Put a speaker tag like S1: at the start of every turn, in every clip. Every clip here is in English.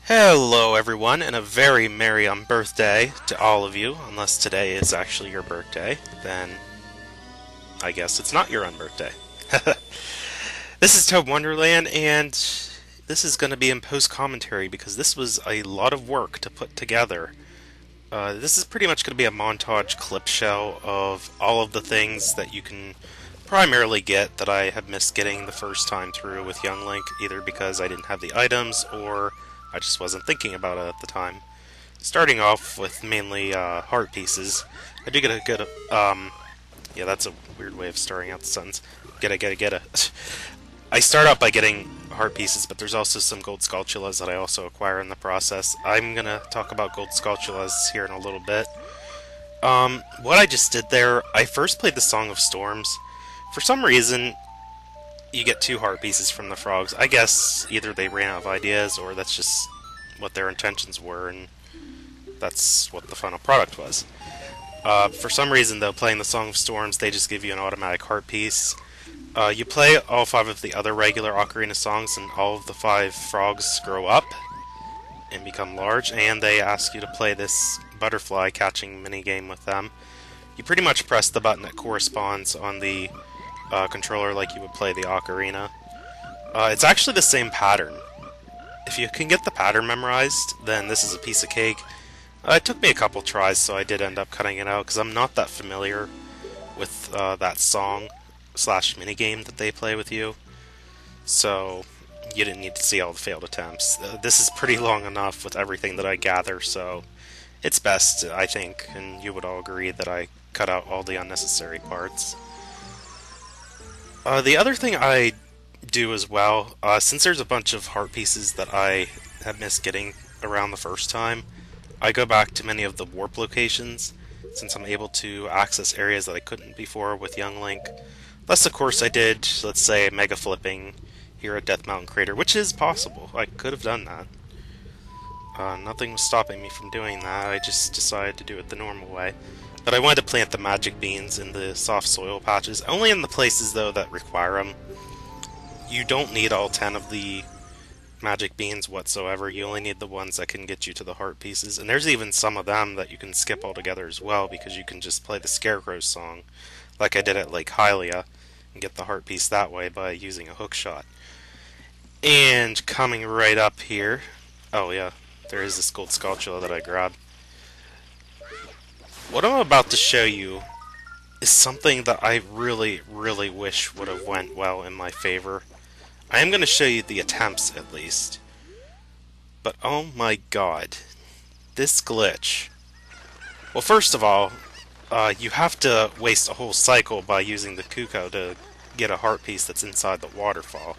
S1: Hello everyone, and a very merry birthday to all of you. Unless today is actually your birthday, then I guess it's not your birthday. This is ToadinWonderland, and this is going to be in post-commentary because this was a lot of work to put together. This is pretty much going to be a montage clip show of all of the things that you can primarily get that I have missed getting the first time through with Young Link, either because I didn't have the items or I just wasn't thinking about it at the time. Starting off with mainly heart pieces. I do get a good, yeah, that's a weird way of starting out the sentence. Get a. I start out by getting heart pieces, but there's also some gold sculptulas that I also acquire in the process. I'm gonna talk about gold sculptulas here in a little bit. What I just did there, I first played the Song of Storms. For some reason, you get two heart pieces from the frogs. I guess either they ran out of ideas or that's just what their intentions were, and that's what the final product was. For some reason, though, playing the Song of Storms, they just give you an automatic heart piece. You play all five of the other regular Ocarina songs, and all of the five frogs grow up and become large, and they ask you to play this butterfly catching minigame with them. You pretty much press the button that corresponds on the controller like you would play the Ocarina. It's actually the same pattern. If you can get the pattern memorized, then this is a piece of cake. It took me a couple tries, so I did end up cutting it out, because I'm not that familiar with that song slash minigame that they play with you. So, you didn't need to see all the failed attempts. This is pretty long enough with everything that I gather, so it's best, I think, and you would all agree that I cut out all the unnecessary parts. The other thing I do as well, since there's a bunch of heart pieces that I have missed getting around the first time, I go back to many of the warp locations, since I'm able to access areas that I couldn't before with Young Link. Unless, of course, I did, let's say, mega flipping here at Death Mountain Crater, which is possible. I could have done that. Nothing was stopping me from doing that, I just decided to do it the normal way. But I wanted to plant the magic beans in the soft soil patches, only in the places, though, that require them. You don't need all 10 of the magic beans whatsoever, you only need the ones that can get you to the heart pieces, and there's even some of them that you can skip altogether as well, because you can just play the Scarecrow song, like I did at Lake Hylia, and get the heart piece that way by using a hook shot. And coming right up here, oh yeah, there is this gold sculpture that I grabbed. What I'm about to show you is something that I really, really wish would have went well in my favor. I am going to show you the attempts, at least. But oh my god, this glitch. Well, first of all, you have to waste a whole cycle by using the cucco to get a heart piece that's inside the waterfall.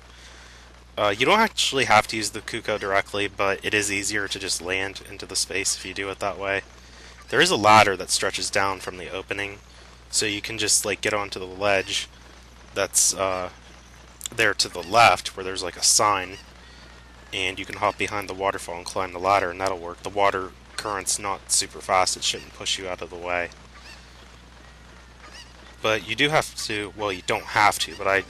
S1: You don't actually have to use the cucco directly, but it is easier to just land into the space if you do it that way. There is a ladder that stretches down from the opening, so you can just like get onto the ledge that's there to the left, where there's like a sign, and you can hop behind the waterfall and climb the ladder, and that'll work. The water current's not super fast, it shouldn't push you out of the way. But you do have to, well, you don't have to, but I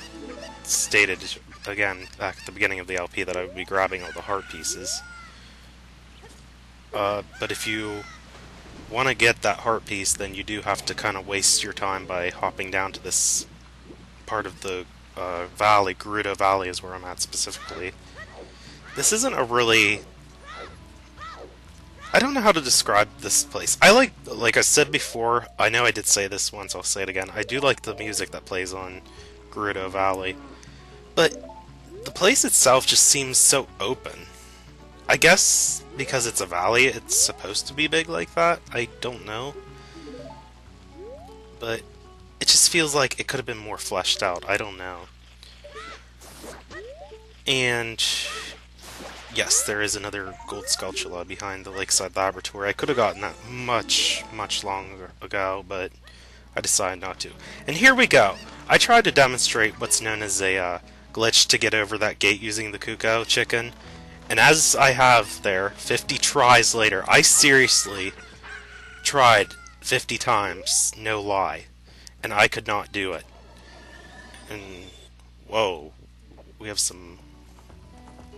S1: stated again back at the beginning of the LP that I would be grabbing all the heart pieces. But if you want to get that heart piece, then you do have to kind of waste your time by hopping down to this part of the valley. Gerudo Valley is where I'm at specifically. This isn't a really... I don't know how to describe this place. Like I said before, I know I did say this once, I'll say it again, I do like the music that plays on Gerudo Valley. But the place itself just seems so open. I guess because it's a valley, it's supposed to be big like that. I don't know. But it just feels like it could have been more fleshed out. I don't know. And yes, there is another gold sculpture behind the Lakeside Laboratory. I could have gotten that much, much longer ago, but I decided not to. And here we go. I tried to demonstrate what's known as a glitch to get over that gate using the cucco chicken. And as I have there, 50 tries later, I seriously tried 50 times, no lie, and I could not do it. And, whoa, we have some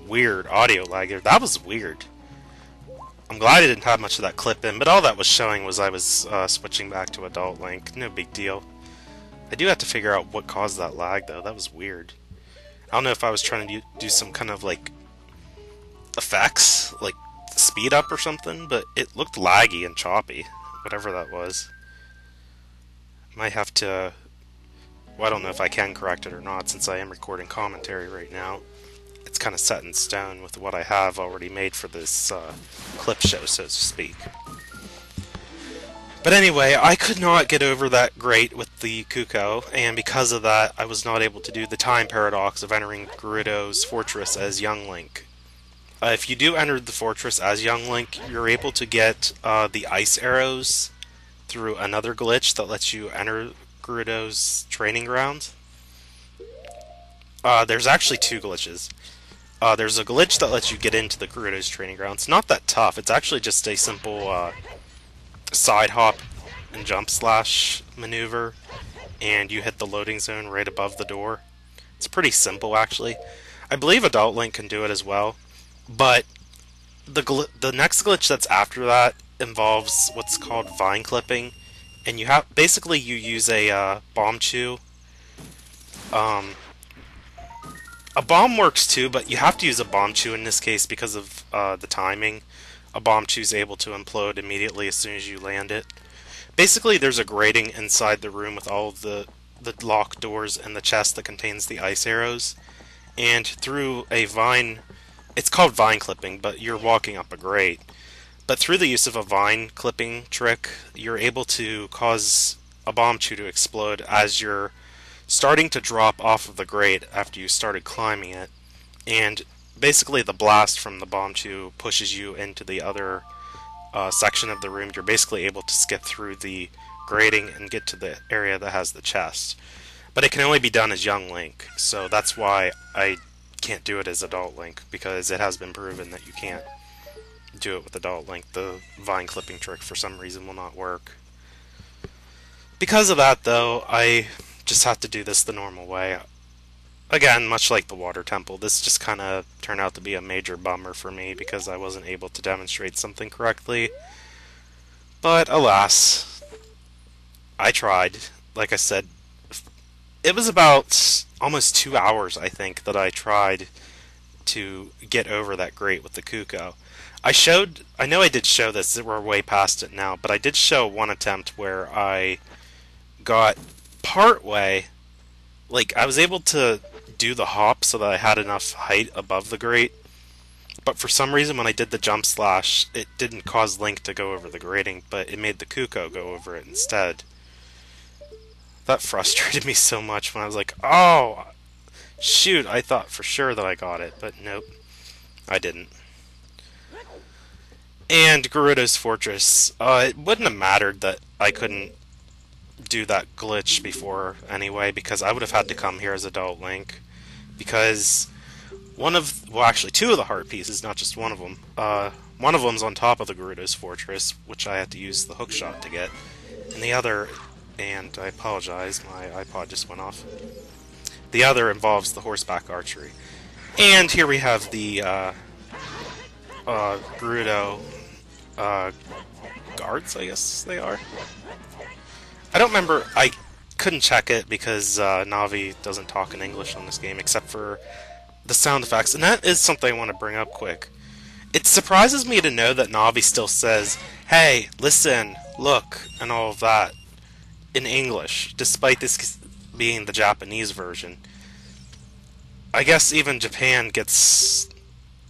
S1: weird audio lag here. That was weird. I'm glad I didn't have much of that clip in, but all that was showing was I was switching back to Adult Link. No big deal. I do have to figure out what caused that lag, though. That was weird. I don't know if I was trying to do some kind of, like, effects, like speed up or something, but it looked laggy and choppy, whatever that was. Might have to... Well, I don't know if I can correct it or not, since I am recording commentary right now. It's kind of set in stone with what I have already made for this clip show, so to speak. But anyway, I could not get over that grate with the cucco, and because of that, I was not able to do the time paradox of entering Gerudo's fortress as young Link. If you do enter the fortress as young Link, you're able to get the ice arrows through another glitch that lets you enter Gerudo's training ground. There's actually two glitches. There's a glitch that lets you get into the Gerudo's training ground. It's not that tough. It's actually just a simple side hop and jump slash maneuver, and you hit the loading zone right above the door. It's pretty simple, actually. I believe Adult Link can do it as well, but the next glitch that's after that involves what's called vine clipping, and you have basically you use a bomb chew. A bomb works too, but you have to use a bomb chew in this case because of the timing. A bomb chew is able to implode immediately as soon as you land it. Basically, there's a grating inside the room with all of the locked doors and the chest that contains the ice arrows. And through a vine, it's called vine clipping, but you're walking up a grate. But through the use of a vine clipping trick, you're able to cause a bomb chew to explode as you're starting to drop off of the grate after you started climbing it. And basically the blast from the bomb chew pushes you into the other section of the room. You're basically able to skip through the grating and get to the area that has the chest. But it can only be done as young Link, so that's why I can't do it as Adult Link, because it has been proven that you can't do it with Adult Link. The vine clipping trick for some reason will not work. Because of that, though, I just have to do this the normal way. Again, much like the water temple, this just kind of turned out to be a major bummer for me because I wasn't able to demonstrate something correctly. But alas, I tried. Like I said, it was about almost 2 hours, I think, that I tried to get over that grate with the cucco. I know I did show this, we're way past it now, but I did show one attempt where I got part way, like I was able to do the hop so that I had enough height above the grate, but for some reason when I did the jump slash, it didn't cause Link to go over the grating, but it made the cucco go over it instead. That frustrated me so much when I was like, oh, shoot, I thought for sure that I got it, but nope, I didn't. And Gerudo's Fortress, it wouldn't have mattered that I couldn't do that glitch before anyway, because I would have had to come here as Adult Link, because actually two of the heart pieces, not just one of them, one of them's on top of the Gerudo's Fortress, which I had to use the hook shot to get, and the other, and I apologize, my iPod just went off, the other involves the horseback archery. And here we have the Gerudo guards, I guess they are. I don't remember, I couldn't check it because Navi doesn't talk in English on this game except for the sound effects, and that is something I want to bring up quick. It surprises me to know that Navi still says, hey, listen, look, and all of that in English, despite this being the Japanese version. I guess even Japan gets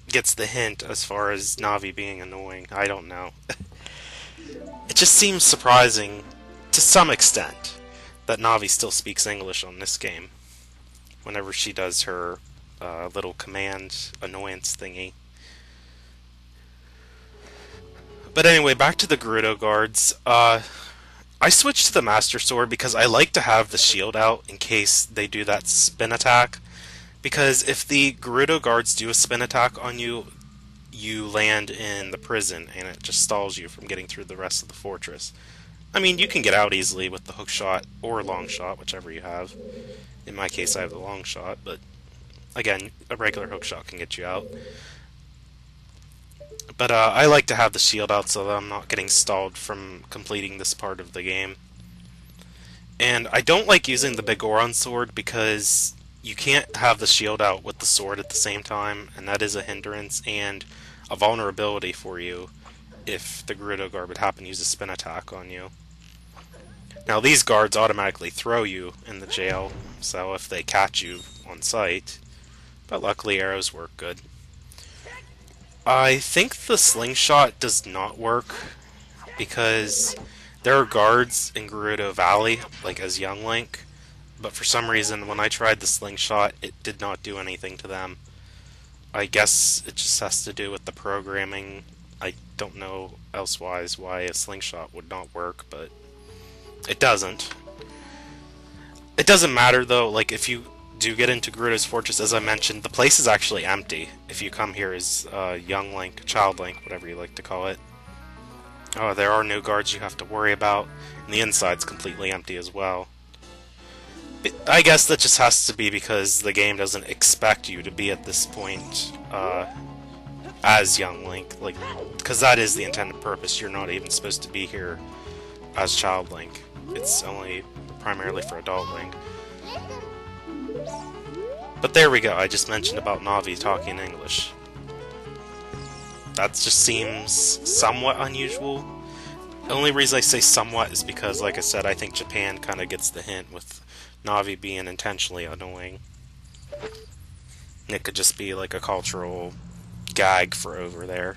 S1: the hint as far as Navi being annoying. I don't know. It just seems surprising, to some extent, that Navi still speaks English on this game whenever she does her little command annoyance thingy. But anyway, back to the Gerudo guards. I switched to the Master Sword because I like to have the shield out in case they do that spin attack. Because if the Gerudo guards do a spin attack on you, you land in the prison and it just stalls you from getting through the rest of the fortress. I mean, you can get out easily with the hook shot or long shot, whichever you have. In my case, I have the long shot, but again, a regular hook shot can get you out. But I like to have the shield out so that I'm not getting stalled from completing this part of the game. And I don't like using the big Goron sword because you can't have the shield out with the sword at the same time, and that is a hindrance and a vulnerability for you if the Gerudo guard would happen to use a spin attack on you. Now these guards automatically throw you in the jail, so if they catch you on sight, but luckily arrows work good. I think the slingshot does not work because there are guards in Gerudo Valley, like as young Link, but for some reason when I tried the slingshot it did not do anything to them. I guess it just has to do with the programming. I don't know elsewise why a slingshot would not work, but it doesn't. It doesn't matter though, like if you do get into Gerudo's Fortress, as I mentioned, the place is actually empty if you come here as young Link, child Link, whatever you like to call it. There are no guards you have to worry about, and the inside's completely empty as well. I guess that just has to be because the game doesn't expect you to be at this point as young Link, like, because that is the intended purpose. You're not even supposed to be here as child Link. It's only primarily for adult Link. But there we go, I just mentioned about Navi talking English. That just seems somewhat unusual. The only reason I say somewhat is because, like I said, I think Japan kind of gets the hint with Navi being intentionally annoying. It could just be like a cultural gag for over there.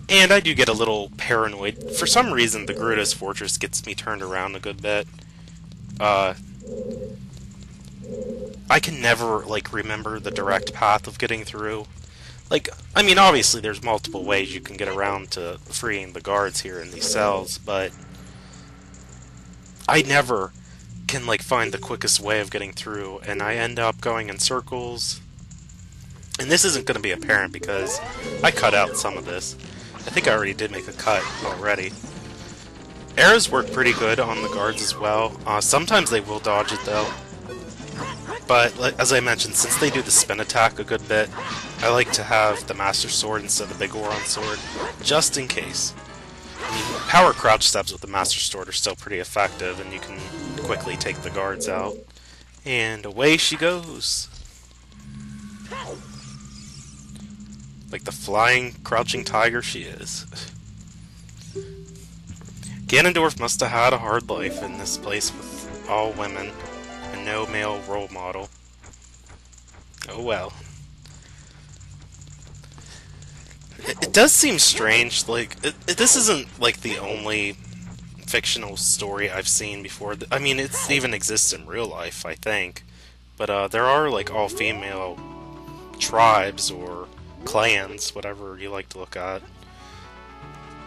S1: And I do get a little paranoid. For some reason, the Gerudo's Fortress gets me turned around a good bit. I can never, like, remember the direct path of getting through. Like, I mean, obviously there's multiple ways you can get around to freeing the guards here in these cells, but I never can, like, find the quickest way of getting through, and I end up going in circles. And this isn't going to be apparent because I cut out some of this. I think I already did make a cut already. Arrows work pretty good on the guards as well. Sometimes they will dodge it though. But, as I mentioned, since they do the spin attack a good bit, I like to have the Master Sword instead of the Big Goron Sword, just in case. I mean, power crouch stabs with the Master Sword are still pretty effective, and you can quickly take the guards out. And away she goes! Like the flying, crouching tiger she is. Ganondorf must have had a hard life in this place with all women and no male role model. Oh well. It does seem strange, like, this isn't, like, the only fictional story I've seen before. I mean, it even exists in real life, I think. But, there are, like, all-female tribes or clans, whatever you like to look at.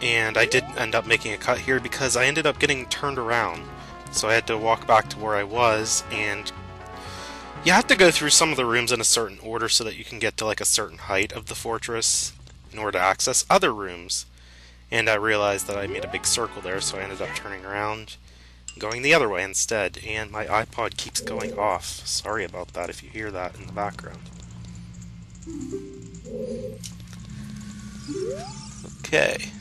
S1: And I did end up making a cut here because I ended up getting turned around. So I had to walk back to where I was, and you have to go through some of the rooms in a certain order so that you can get to, like, a certain height of the fortress in order to access other rooms. And I realized that I made a big circle there, so I ended up turning around, going the other way instead, and my iPod keeps going off. Sorry about that if you hear that in the background. Okay.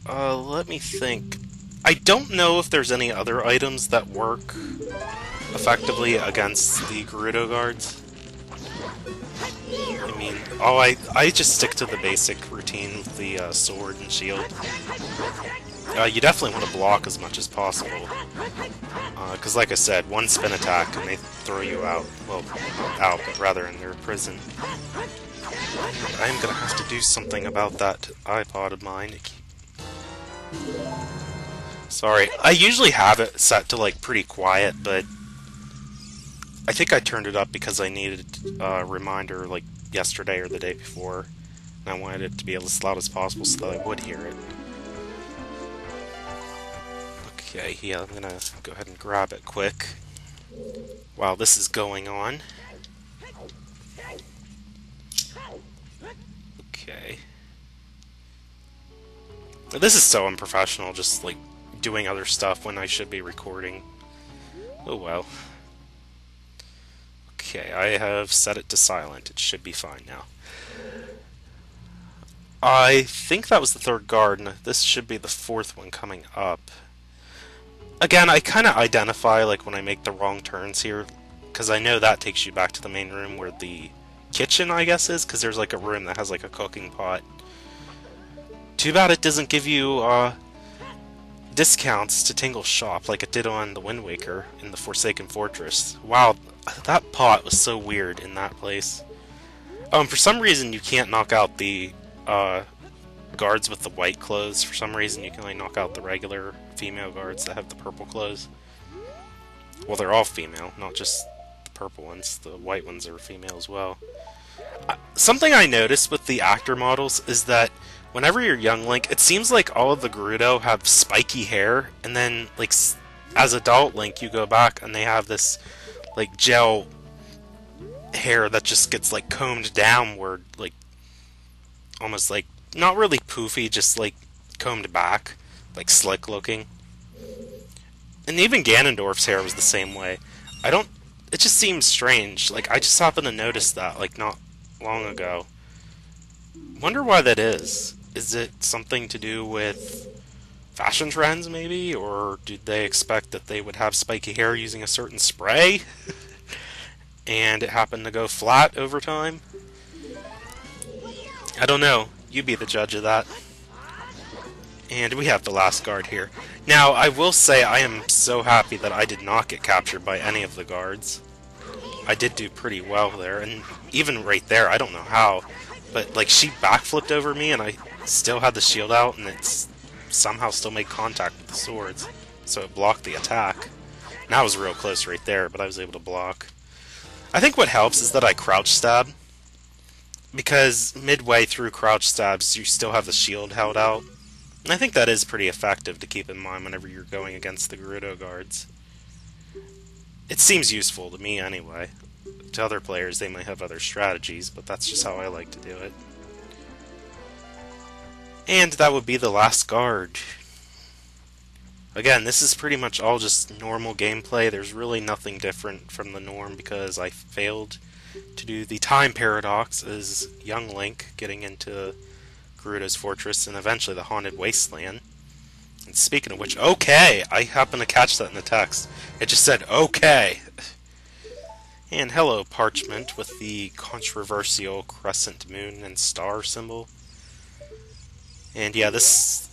S1: Let me think. I don't know if there's any other items that work effectively against the Gerudo guards. I mean, I just stick to the basic routine with the sword and shield. You definitely want to block as much as possible. Because like I said, one spin attack and they throw you out. Well, not out, but rather in their prison. I am going to have to do something about that iPod of mine. Sorry, I usually have it set to, like, pretty quiet, but I think I turned it up because I needed a reminder, like, yesterday or the day before, and I wanted it to be as loud as possible so that I would hear it. Okay, yeah, I'm gonna go ahead and grab it quick while this is going on. Okay. This is so unprofessional, just, like, doing other stuff when I should be recording. Oh well. Okay, I have set it to silent. It should be fine now. I think that was the third guard, and this should be the fourth one coming up. Again, I kind of identify like when I make the wrong turns here, because I know that takes you back to the main room where the kitchen, I guess, is, because there's like a room that has like a cooking pot. Too bad it doesn't give you discounts to Tingle's shop like it did on the Wind Waker in the Forsaken Fortress. Wow, that pot was so weird in that place. For some reason you can't knock out the guards with the white clothes. For some reason you can only knock out the regular female guards that have the purple clothes. Well, they're all female, not just the purple ones. The white ones are female as well. Something I noticed with the actor models is that whenever you're young Link, it seems like all of the Gerudo have spiky hair, and then like as adult Link you go back and they have this like gel hair that just gets like combed downward, like almost like not really poofy, just like combed back, like slick looking. And even Ganondorf's hair was the same way. It just seems strange. Like I just happened to notice that like not long ago. Wonder why that is. Is it something to do with fashion trends maybe, or did they expect that they would have spiky hair using a certain spray? And it happened to go flat over time? I don't know. You be the judge of that. And we have the last guard here. Now, I will say I am so happy that I did not get captured by any of the guards. I did do pretty well there, and even right there, I don't know how, but like she backflipped over me and I still had the shield out and it somehow still made contact with the swords, so it blocked the attack. And I was real close right there, but I was able to block. I think what helps is that I crouch stab, because midway through crouch stabs you still have the shield held out. And I think that is pretty effective to keep in mind whenever you're going against the Gerudo guards. It seems useful to me anyway. To other players they might have other strategies, but that's just how I like to do it. And that would be the last guard. Again, this is pretty much all just normal gameplay. There's really nothing different from the norm because I failed to do the time paradox as young Link getting into Gerudo's Fortress and eventually the Haunted Wasteland. And speaking of which, okay! I happened to catch that in the text. It just said, okay! And hello, Parchment, with the controversial crescent moon and star symbol. And yeah, this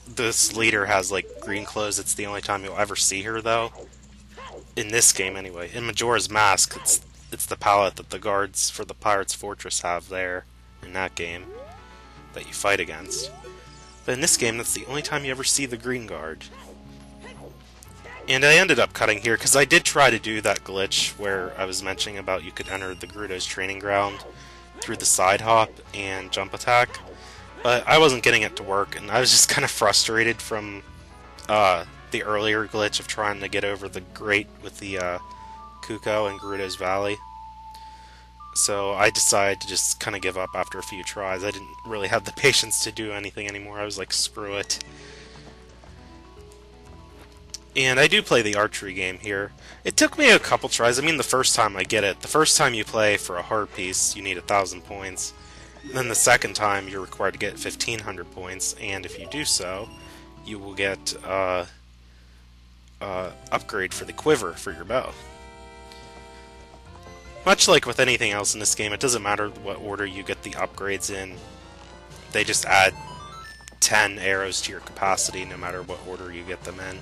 S1: leader has like green clothes. It's the only time you'll ever see her, though. In this game, anyway. In Majora's Mask, it's the palette that the guards for the Pirate's Fortress have there in that game that you fight against. But in this game, that's the only time you ever see the green guard. And I ended up cutting here because I did try to do that glitch where I was mentioning about you could enter the Gerudo's training ground through the side hop and jump attack. But I wasn't getting it to work, and I was just kind of frustrated from the earlier glitch of trying to get over the grate with the cucco in Gerudo's Valley. So I decided to just kind of give up after a few tries. I didn't really have the patience to do anything anymore. I was like, screw it. And I do play the archery game here. It took me a couple tries. I mean, the first time I get it. The first time you play for a heart piece, you need 1,000 points. And then the second time, you're required to get 1,500 points. And if you do so, you will get upgrade for the quiver for your bow. Much like with anything else in this game, it doesn't matter what order you get the upgrades in. They just add 10 arrows to your capacity no matter what order you get them in.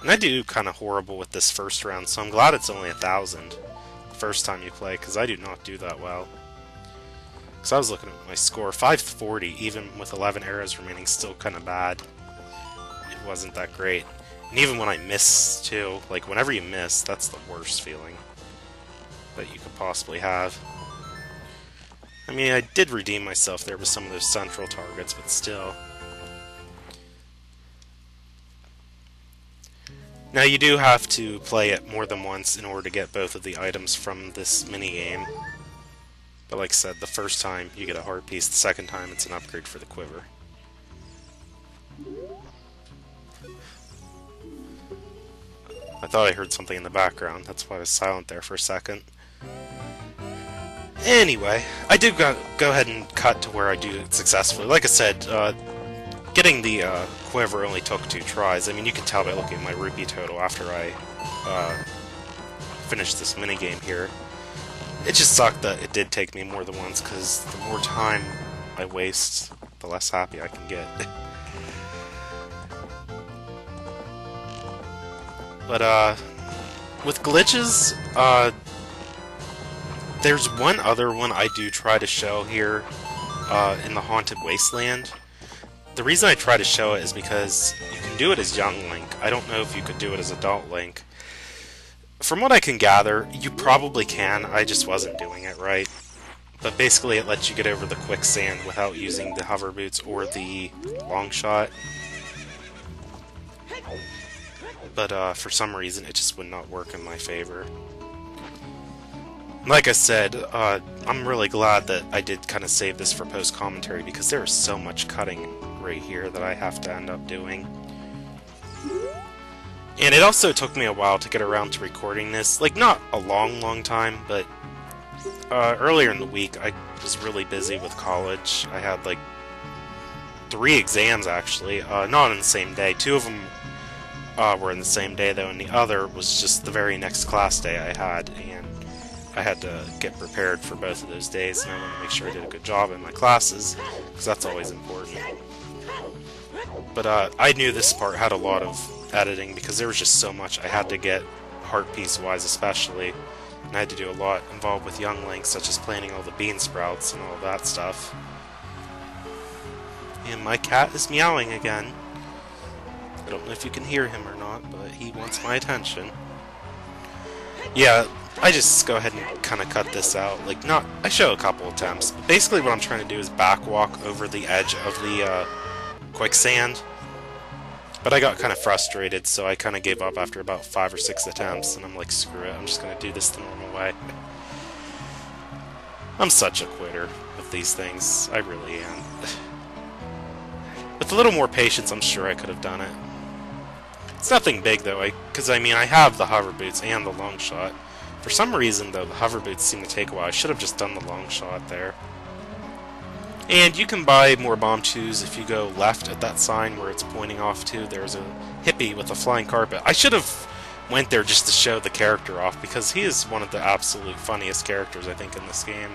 S1: And I do kind of horrible with this first round, so I'm glad it's only 1,000 the first time you play, because I do not do that well. Because I was looking at my score, 540, even with 11 arrows remaining, still kind of bad. It wasn't that great. And even when I miss, too, like whenever you miss, that's the worst feeling that you could possibly have. I mean, I did redeem myself there with some of those central targets, but still. Now you do have to play it more than once in order to get both of the items from this minigame. But like I said, the first time you get a heart piece, the second time it's an upgrade for the quiver. I thought I heard something in the background, that's why I was silent there for a second. Anyway, I did go ahead and cut to where I do it successfully. Like I said, getting the quiver only took 2 tries. I mean, you can tell by looking at my rupee total after I finished this minigame here. It just sucked that it did take me more than once, because the more time I waste, the less happy I can get. But, with glitches, there's one other one I do try to show here, in the Haunted Wasteland. The reason I try to show it is because you can do it as young Link. I don't know if you could do it as adult Link. From what I can gather, you probably can, I just wasn't doing it right. But basically it lets you get over the quicksand without using the hover boots or the long shot. But for some reason it just would not work in my favor. Like I said, I'm really glad that I did kind of save this for post-commentary, because there is so much cutting right here that I have to end up doing. And it also took me a while to get around to recording this. Like, not a long time, but earlier in the week I was really busy with college. I had like 3 exams actually, not on the same day. 2 of them were in the same day though, and the other was just the very next class day I had, and I had to get prepared for both of those days, and I wanted to make sure I did a good job in my classes, because that's always important. But I knew this part had a lot of editing, because there was just so much I had to get, heart piece-wise especially, and I had to do a lot involved with young Link, such as planting all the bean sprouts and all that stuff. And my cat is meowing again. I don't know if you can hear him or not, but he wants my attention. Yeah, I just go ahead and kind of cut this out. Like, I show a couple attempts, but basically what I'm trying to do is backwalk over the edge of the quicksand. But I got kind of frustrated, so I kind of gave up after about 5 or 6 attempts, and I'm like, screw it, I'm just going to do this the normal way. I'm such a quitter with these things, I really am. With a little more patience, I'm sure I could have done it. It's nothing big, though, because, I mean, I have the hover boots and the long shot. For some reason, though, the hover boots seem to take a while. I should have just done the long shot there. And you can buy more bomb twos if you go left at that sign where it's pointing off to. There's a hippie with a flying carpet. I should have went there just to show the character off, because he is one of the absolute funniest characters, I think, in this game,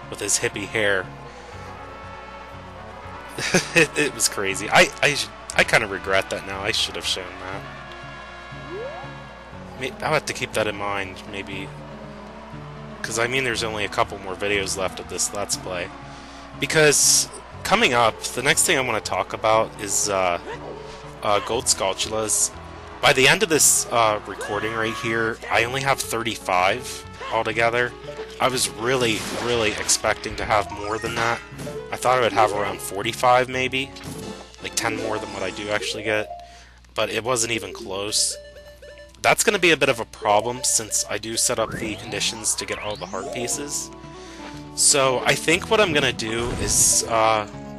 S1: with his hippie hair. It was crazy. I kind of regret that now. I should have shown that. I'll have to keep that in mind, maybe. Because, I mean, there's only a couple more videos left of this Let's Play. Because, coming up, the next thing I want to talk about is gold sculptulas. By the end of this recording right here, I only have 35 altogether. I was really expecting to have more than that. I thought I would have around 45 maybe. Like 10 more than what I do actually get. But it wasn't even close. That's going to be a bit of a problem, since I do set up the conditions to get all the heart pieces. So I think what I'm going to do is,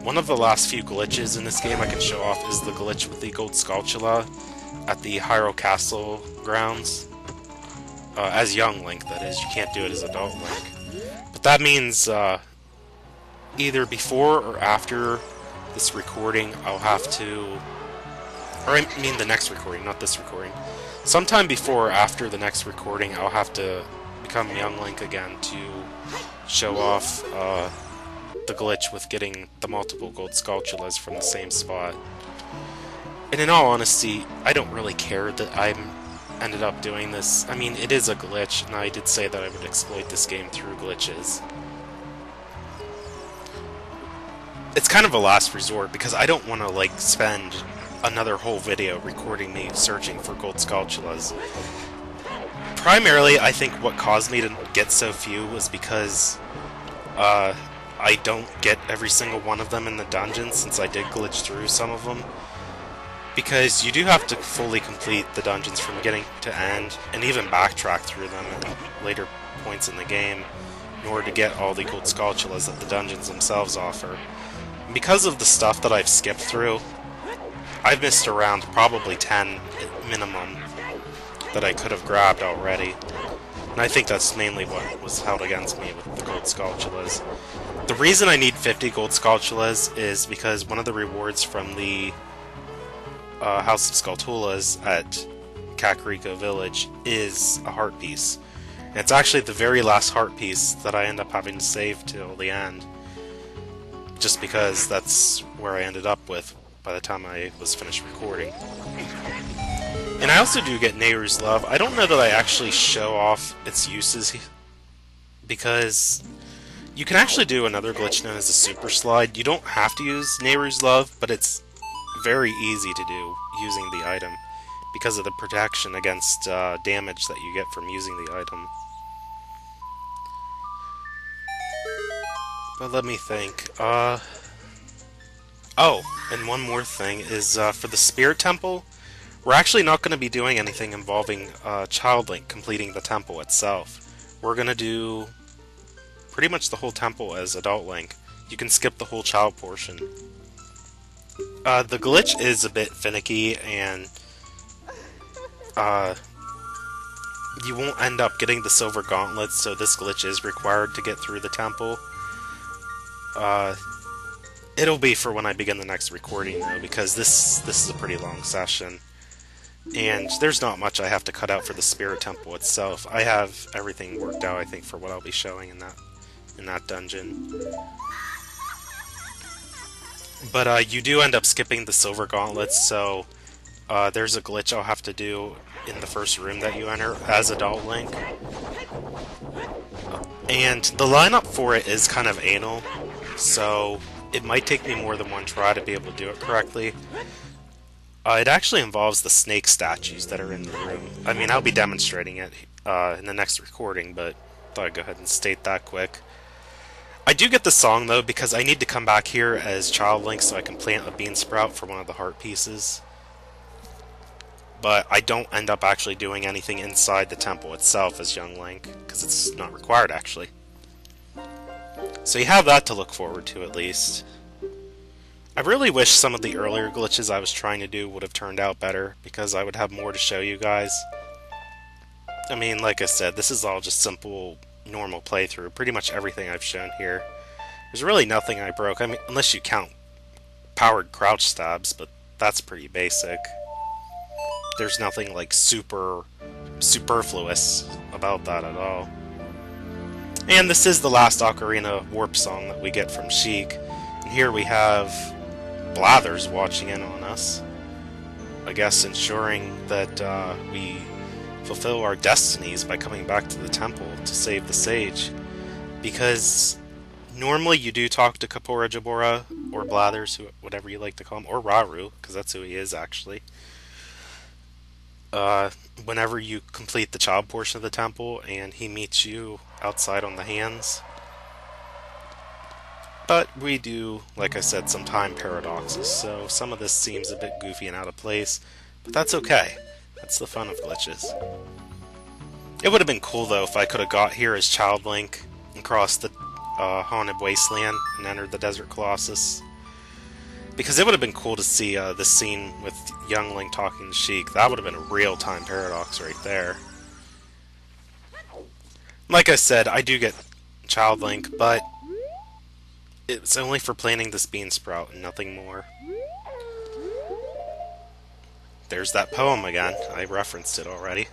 S1: one of the last few glitches in this game I can show off is the glitch with the gold sculptula at the Hyrule Castle grounds. As young Link, that is. You can't do it as adult Link. But that means, either before or after this recording, I'll have to... Or I mean the next recording, not this recording. Sometime before or after the next recording, I'll have to become young Link again to show off the glitch with getting the multiple gold sculptulas from the same spot. And in all honesty, I don't really care that I ended up doing this. I mean, it is a glitch, and I did say that I would exploit this game through glitches. It's kind of a last resort, because I don't want to, like, spend another whole video recording me searching for gold sculptulas. Primarily, I think what caused me to get so few was because I don't get every single one of them in the dungeon, since I did glitch through some of them. Because you do have to fully complete the dungeons from beginning to end, and even backtrack through them at later points in the game, in order to get all the gold sculptulas that the dungeons themselves offer. And because of the stuff that I've skipped through, I've missed around probably 10 minimum that I could have grabbed already. And I think that's mainly what was held against me with the gold sculptulas. The reason I need 50 gold sculptulas is because one of the rewards from the House of Skulltulas at Kakariko Village is a heart piece. And it's actually the very last heart piece that I end up having to save till the end. Just because that's where I ended up with by the time I was finished recording. And I also do get Nehru's Love. I don't know that I actually show off its uses, because you can actually do another glitch known as a super slide. You don't have to use Nehru's Love, but it's very easy to do using the item because of the protection against damage that you get from using the item. But let me think. Oh, and one more thing is for the Spirit Temple, we're actually not going to be doing anything involving Child Link completing the temple itself. We're going to do pretty much the whole temple as Adult Link. You can skip the whole child portion. The glitch is a bit finicky, and you won't end up getting the silver gauntlets, so this glitch is required to get through the temple. It'll be for when I begin the next recording, though, because this is a pretty long session. And there's not much I have to cut out for the Spirit Temple itself. I have everything worked out, I think, for what I'll be showing in that dungeon. But you do end up skipping the silver gauntlets, so there's a glitch I'll have to do in the first room that you enter as Adult Link. And the lineup for it is kind of anal, so it might take me more than one try to be able to do it correctly. It actually involves the snake statues that are in the room. I mean, I'll be demonstrating it in the next recording, but I thought I'd go ahead and state that quick. I do get the song, though, because I need to come back here as Child Link so I can plant a bean sprout for one of the heart pieces. But I don't end up actually doing anything inside the temple itself as Young Link, because it's not required, actually. So you have that to look forward to, at least. I really wish some of the earlier glitches I was trying to do would have turned out better, because I would have more to show you guys. I mean, like I said, this is all just simple, normal playthrough. Pretty much everything I've shown here. There's really nothing I broke, I mean, unless you count powered crouch stabs, but that's pretty basic. There's nothing, like, super superfluous about that at all. And this is the last Ocarina warp song that we get from Sheik. And here we have Blathers watching in on us. I guess ensuring that we fulfill our destinies by coming back to the temple to save the sage. Because normally you do talk to Kapora Jabora, or Blathers, whatever you like to call him, or Raru, because that's who he is actually. Whenever you complete the child portion of the temple and he meets you outside on the hands. But we do, like I said, some time paradoxes, so some of this seems a bit goofy and out of place, but that's okay. That's the fun of glitches. It would have been cool, though, if I could have got here as Child Link and crossed the Haunted Wasteland and entered the Desert Colossus. Because it would have been cool to see this scene with Young Link talking to Sheik. That would have been a real-time paradox right there. Like I said, I do get Child Link, but it's only for planting this bean sprout and nothing more. There's that poem again. I referenced it already.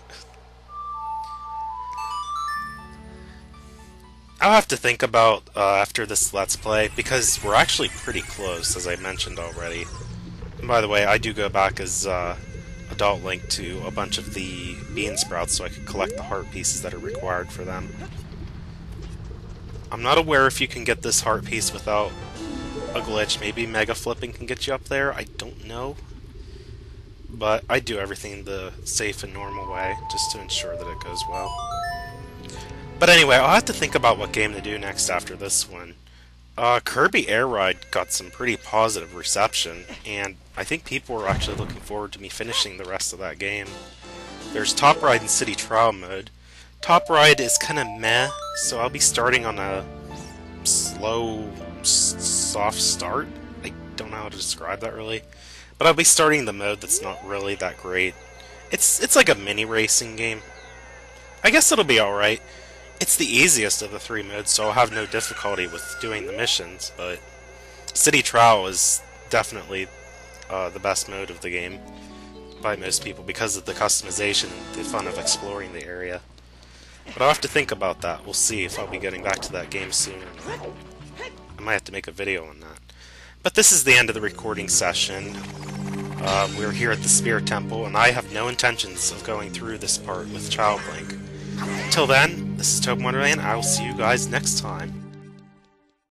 S1: I'll have to think about after this Let's Play, because we're actually pretty close, as I mentioned already. And by the way, I do go back as Adult Link to a bunch of the bean sprouts so I can collect the heart pieces that are required for them. I'm not aware if you can get this heart piece without a glitch. Maybe Mega Flipping can get you up there. I don't know. But I do everything the safe and normal way, just to ensure that it goes well. But anyway, I'll have to think about what game to do next after this one. Kirby Air Ride got some pretty positive reception, and I think people are actually looking forward to me finishing the rest of that game. There's Top Ride and City Trial mode. Top Ride is kind of meh, so I'll be starting on a slow, soft start. I don't know how to describe that really. But I'll be starting the mode that's not really that great. It's like a mini racing game. I guess it'll be alright. It's the easiest of the three modes, so I'll have no difficulty with doing the missions, but City Trial is definitely the best mode of the game by most people because of the customization and the fun of exploring the area. But I'll have to think about that. We'll see if I'll be getting back to that game soon. I might have to make a video on that. But this is the end of the recording session. We're here at the Spirit Temple, and I have no intentions of going through this part with Child Link. Until then, this is ToadinWonderland. I will see you guys next time.